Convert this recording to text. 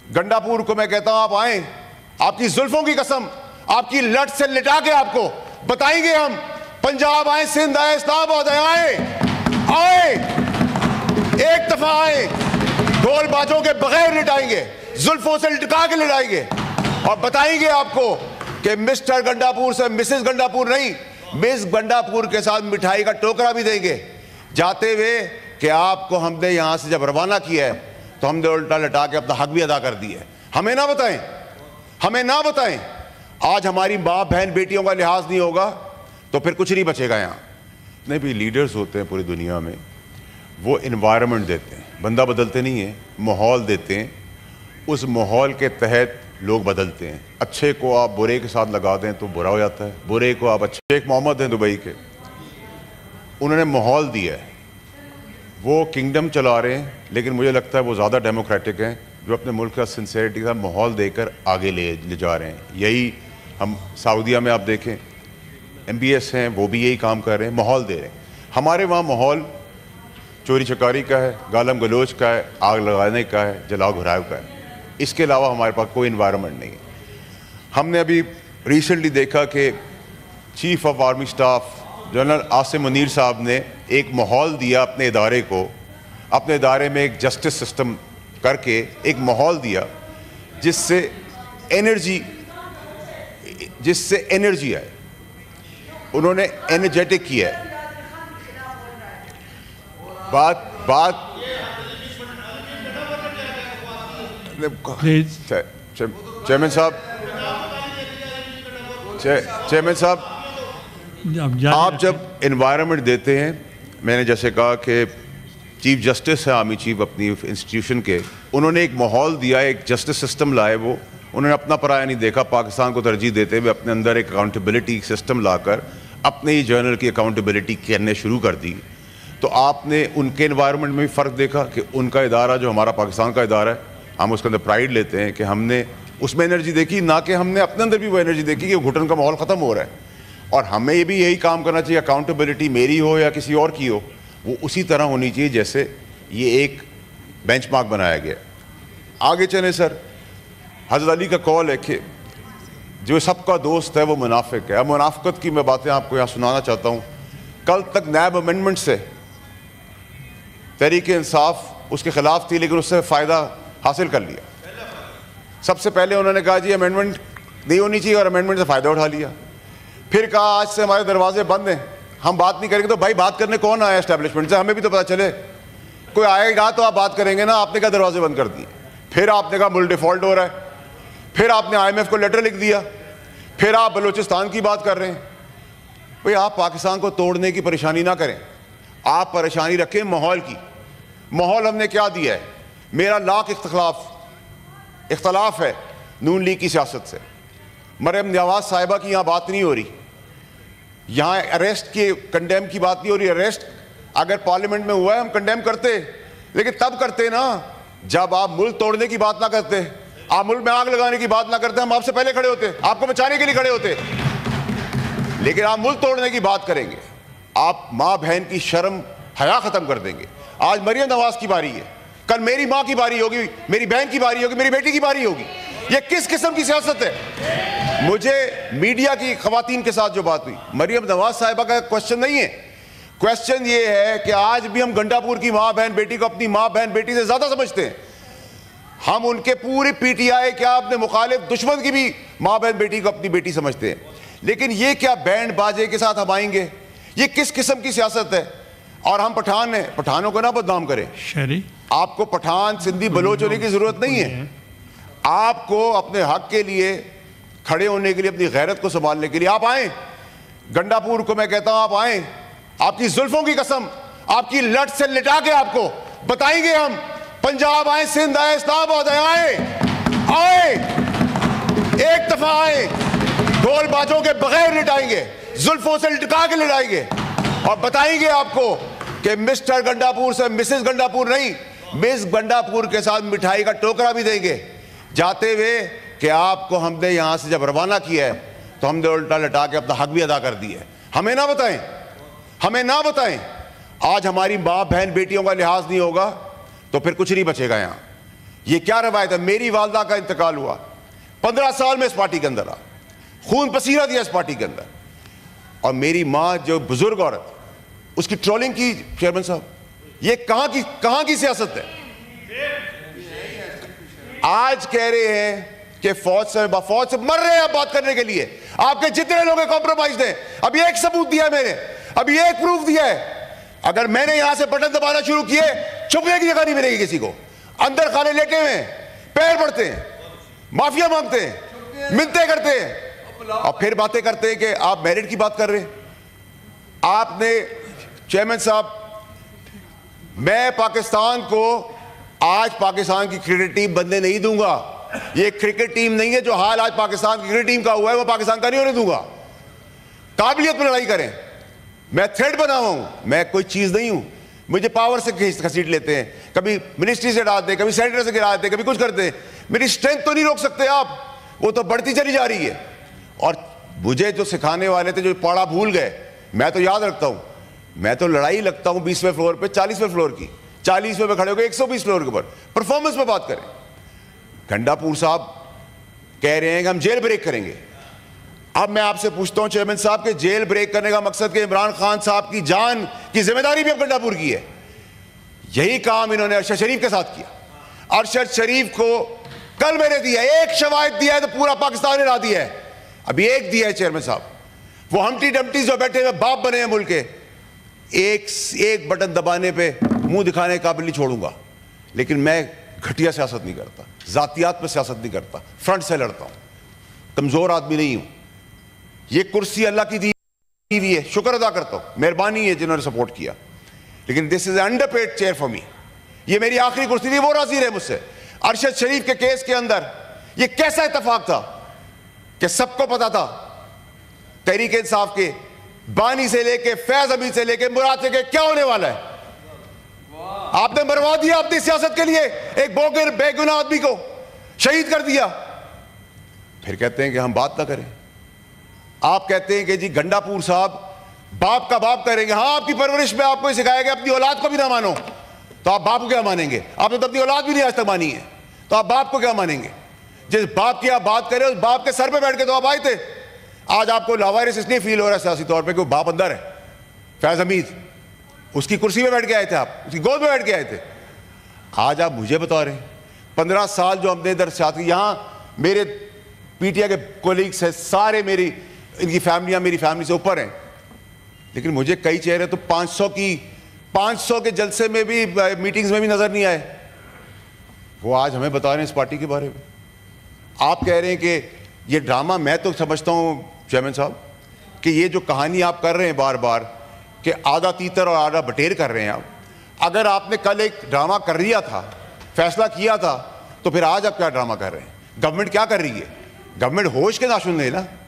गंडापुर को मैं कहता हूं आप आए, आपकी जुल्फों की कसम, आपकी लट से लिटा के आपको बताएंगे हम। पंजाब आए, सिंध आए, इस्लामाबाद आए, आए, एक दफा आए, ढोल बाजों के बगैर लिटाएंगे, जुल्फों से लिटका के लिटाएंगे और बताएंगे आपको कि मिस्टर गंडापुर से मिसेस गंडापुर नहीं, मिस गंडापुर के साथ मिठाई का टोकरा भी देंगे जाते हुए कि आपको हमने यहां से जब रवाना किया है तो हमने उल्टा लटा के अपना हक भी अदा कर दिया है। हमें ना बताएं, हमें ना बताएं। आज हमारी माँ बहन बेटियों का लिहाज नहीं होगा तो फिर कुछ नहीं बचेगा। यहाँ जितने भी लीडर्स होते हैं पूरी दुनिया में, वो इन्वायरमेंट देते हैं, बंदा बदलते नहीं है, माहौल देते हैं, उस माहौल के तहत लोग बदलते हैं। अच्छे को आप बुरे के साथ लगा दें तो बुरा हो जाता है, बुरे को आप अच्छे। शेख मोहम्मद हैं दुबई के, उन्होंने माहौल दिया है, वो किंगडम चला रहे हैं, लेकिन मुझे लगता है वो ज़्यादा डेमोक्रेटिक हैं, जो अपने मुल्क का सिंसेरिटी का माहौल देकर आगे ले जा रहे हैं। यही हम सऊदीया में आप देखें, MBS हैं, वो भी यही काम कर रहे हैं, माहौल दे रहे हैं। हमारे वहाँ माहौल चोरी चकारी का है, गालम गलोच का है, आग लगाने का है, जलाओ घुराव का है। इसके अलावा हमारे पास कोई इन्वायरमेंट नहीं है। हमने अभी रिसेंटली देखा कि chief of army staff general Asim Munir साहब ने एक माहौल दिया अपने इदारे को, अपने इदारे में एक जस्टिस सिस्टम करके एक माहौल दिया जिससे एनर्जी आए। उन्होंने एनर्जेटिक किया है। बात चेयरमैन साहब, आप जब एनवायरनमेंट देते हैं, मैंने जैसे कहा कि चीफ जस्टिस है आर्मी चीफ अपनी इंस्टीट्यूशन के, उन्होंने एक माहौल दिया, एक जस्टिस सिस्टम लाए। वो उन्होंने अपना पराया नहीं देखा, पाकिस्तान को तरजीह देते हुए अपने अंदर एक अकाउंटेबिलिटी सिस्टम लाकर अपने ही जर्नल की अकाउंटेबिलिटी करने शुरू कर दी। तो आपने उनके एनवायरनमेंट में भी फ़र्क देखा कि उनका इदारा जो हमारा पाकिस्तान का इदारा है, हम उसके अंदर प्राइड लेते हैं कि हमने उसमें एनर्जी देखी, ना कि हमने अपने अंदर भी वो एनर्जी देखी कि घुटन का माहौल ख़त्म हो रहा है। और हमें ये भी यही काम करना चाहिए, अकाउंटेबिलिटी मेरी हो या किसी और की हो, वो उसी तरह होनी चाहिए जैसे ये एक बेंचमार्क बनाया गया। आगे चलें सर, हज़रत अली का कौल है कि जो सबका दोस्त है वो मुनाफिक है। मुनाफिकत की मैं बातें आपको यहाँ सुनाना चाहता हूँ। कल तक नैब अमेंडमेंट से तहरीक इंसाफ उसके ख़िलाफ़ थी, लेकिन उससे फ़ायदा हासिल कर लिया। सबसे पहले उन्होंने कहा जी अमेंडमेंट नहीं होनी चाहिए और अमेंडमेंट से फ़ायदा उठा लिया। फिर कहा आज से हमारे दरवाजे बंद हैं, हम बात नहीं करेंगे। तो भाई बात करने कौन आया एस्टेब्लिशमेंट से, हमें भी तो पता चले। कोई आएगा तो आप बात करेंगे ना, आपने क्या दरवाजे बंद कर दिए। फिर आपने कहा मुल्क डिफ़ॉल्ट हो रहा है, फिर आपने IMF को लेटर लिख दिया, फिर आप बलूचिस्तान की बात कर रहे हैं। भाई आप पाकिस्तान को तोड़ने की परेशानी ना करें, आप परेशानी रखें माहौल की। माहौल हमने क्या दिया है? मेरा लाख इख्तलाफ है नून लीग की सियासत से। मरियम नवाज साहिबा की यहाँ बात नहीं हो रही, यहाँ अरेस्ट के कंडेम की बात नहीं हो रही। अरेस्ट अगर पार्लियामेंट में हुआ है हम कंडेम करते, लेकिन तब करते ना जब आप मुल्क तोड़ने की बात ना करते, आप मुल्क में आग लगाने की बात ना करते। हम आपसे पहले खड़े होते, आपको बचाने के लिए खड़े होते, लेकिन आप मुल्क तोड़ने की बात करेंगे। आप माँ बहन की शर्म हया ख़त्म कर देंगे। आज मरियम नवाज की बारी है, कल मेरी माँ की बारी होगी, मेरी बहन की बारी होगी, मेरी बेटी की बारी होगी। ये किस किस्म की सियासत है? मुझे मीडिया की खवातीन के साथ जो बात हुई, मरियम नवाज साहिबा का क्वेश्चन नहीं है। क्वेश्चन ये है कि आज भी हम गंडापुर की माँ बहन बेटी को अपनी माँ बहन बेटी से ज़्यादा समझते हैं। हम उनके पूरी PTI क्या अपने मुखालिफ दुश्मन की भी माँ बहन बेटी को अपनी बेटी समझते हैं। लेकिन ये क्या बैंड बाजे के साथ हम आएंगे? ये किस किस्म की सियासत है? और हम पठान हैं, पठानों को ना बदनाम करें। आपको पठान सिंधी बलोच होने की ज़रूरत नहीं है। आपको अपने हक के लिए खड़े होने के लिए, अपनी गैरत को संभालने के लिए आप आए। गंडापुर को मैं कहता हूं आप आए, आपकी जुल्फों की कसम, आपकी लट से लिटा के आपको बताएंगे हम। पंजाब आए, सिंध आए, इस्लामाबाद आए, आए, एक दफा आए, ढोल बाजों के बगैर लिटाएंगे, जुल्फों से लिटका के लिटाएंगे और बताएंगे आपको कि मिस्टर गंडापुर से मिसेस गंडापुर नहीं, मिस गंडापुर के साथ मिठाई का टोकरा भी देंगे जाते हुए कि आपको हमने यहां से जब रवाना किया है तो हमने उल्टा लटा के अपना हक भी अदा कर दिया है। हमें ना बताएं, हमें ना बताएं। आज हमारी माँ बहन बेटियों का लिहाज नहीं होगा तो फिर कुछ नहीं बचेगा। یہ کیا روایت ہے؟ میری والدہ کا انتقال ہوا، 15 سال میں اس پارٹی کے اندر رہا، خون پسینہ دیا اس پارٹی کے اندر، اور میری ماں جو بزرگ عورت اس کی ٹرولنگ کی چیئرمین صاحب، یہ کہاں کی سیاست ہے؟ آج کہہ رہے ہیں کہ فوج سے مر رہے ہیں آپ بات کرنے کے لیے، آپ کے جتنے لوگ کمپرومائز ہیں، ابھی ایک ثبوت دیا ہے میں نے، ابھی ایک پروف دیا ہے، اگر میں نے یہاں سے بٹن دبانا شروع کیے چھپنے کی جگہ نہیں ملے گی کسی کو، اندر خانے لیٹے ہوئے ہیں، پیر پڑتے ہیں، معافیا مانگتے ہیں، منتیں کرتے ہیں، اور پھر باتیں کرتے ہیں کہ آپ میرٹ کی بات کر رہے ہیں۔ آپ نے چیئرمین صاحب، میں پاکستان کو آج پاکستان کی کرکٹ ٹیم بننے نہیں دوں گا، یہ کرکٹ ٹیم نہیں ہے جو حال آج پاکستان کی کرکٹ ٹیم کا ہوا ہے وہ پاکستان کا نہیں ہونے دوں گا۔ قابلیت پر لڑائی کریں، میں تھریڈ بنا ہوا ہوں، میں کوئی چیز نہیں ہوں، مجھے پاور سے گھسیٹ لیتے ہیں، کبھی منسٹری سے ڈالتے ہیں، کبھی سینیٹر سے گراتے ہیں، کبھی کچھ کرتے ہیں، میری اسٹرینتھ تو نہیں روک سکتے آپ، وہ تو بڑھتی چلی جا رہی ہے۔ اور مجھے جو سکھانے والے تھے جو پڑھا بھول گئے، میں تو یاد رکھتا ہوں، میں تو لڑائی لگتا ہوں 20ویں فلور پہ 40ویں فلور کی، 40ویں پہ کھڑے ہو گئے 120 فلور کے اوپر، پرفارمنس پہ بات کریں۔ گھنٹا پور صاحب کہہ رہے ہیں کہ ہم جیل بریک کریں گے۔ اب میں آپ سے پوچھتا ہوں چیئرمین صاحب کہ جیل بریک کرنے کا مقصد کہ عمران خان صاحب کی جان کی ذمہ داری بھی اب گھنٹا پور کی ہے۔ یہی کام انہوں نے ارشد شریف کے ساتھ کیا۔ ارشد شریف کو کل میں نے دیا، ایک شواہد دیا ہے تو پورا پاکستان ہلا دیا ہے، ابھی ایک دیا ہے چیئرمین صاحب، وہ ہمٹی ڈمٹی جو بیٹھے ہوئے باپ بنے ہیں ملک کے، ایک بٹن دبانے پہ منہ دکھانے کے قابل نہیں چھوڑوں گا۔ لیکن میں گھٹیا سیاست نہیں کرتا، ذاتیات پہ سیاست نہیں کرتا، فرنٹ سے لڑتا ہوں، کمزور آدمی نہیں ہوں۔ یہ کرسی اللہ کی دی ہوئی ہے، شکر ادا کرتا ہوں، مہربانی ہے جنہوں نے سپورٹ کیا، لیکن this is underpaid chair for me, یہ میری آخری کرسی تھی، وہ راضی رہے مجھ سے۔ ارشد شریف کے کیس کے اندر یہ کیسا اتفاق تھا کہ سب کو پتا تھا، تحریک انصاف کے بانی سے لے کے فیض حمید سے لے کے مراد سے کہ کیا ہونے والا ہے، آپ نے مروا دیا اپنی سیاست کے لیے ایک بوگر بے گناہ آدمی کو شہید کر دیا، پھر کہتے ہیں کہ ہم بات نہ کریں۔ آپ کہتے ہیں کہ جی گھنٹا پور صاحب باپ کا باپ کریں گے، ہاں آپ کی پرورش میں آپ کو سکھایا گیا اپنی اولاد کو بھی نہ مانو، تو آپ باپ کو کیا مانیں گے؟ آپ نے تو اپنی اولاد بھی نہیں آج تک مانی ہے، تو آپ باپ کو کیا مانیں گے؟ جس باپ کی آپ بات کریں اس باپ کے سر پہ بیٹھ کے تو آپ آئے تھے، آج آپ کو لاوارث اس لیے فیل ہو رہا ہے سیاسی طور پہ کہ وہ باپ اندر ہے، فیض حمید اس کی کرسی پہ بیٹھ کے آئے تھے، آپ اس کی گود میں بیٹھ کے آئے تھے، آج آپ مجھے بتا رہے ہیں 15 سال جو ہم نے ادھر سیاست کی، یہاں میرے پی ٹی آئی کے کولیگس ہیں سارے، میری ان کی فیملیاں میری فیملی سے اوپر ہیں، لیکن مجھے کئی چہرے تو 500 کے جلسے میں بھی میٹنگز میں بھی نظر نہیں آئے، وہ آج ہمیں بتا رہے ہیں اس پارٹی کے بارے میں۔ آپ کہہ رہے ہیں کہ یہ ڈرامہ، میں تو سمجھتا ہوں چیئرمین صاحب کہ یہ جو کہانی آپ کر رہے ہیں بار بار کہ آدھا تیتر اور آدھا بٹیر کر رہے ہیں آپ، اگر آپ نے کل ایک ڈرامہ کر لیا تھا، فیصلہ کیا تھا، تو پھر آج آپ کیا ڈرامہ کر رہے ہیں؟ گورنمنٹ کیا کر رہی ہے؟ گورنمنٹ ہوش کے ناشن ہے نا،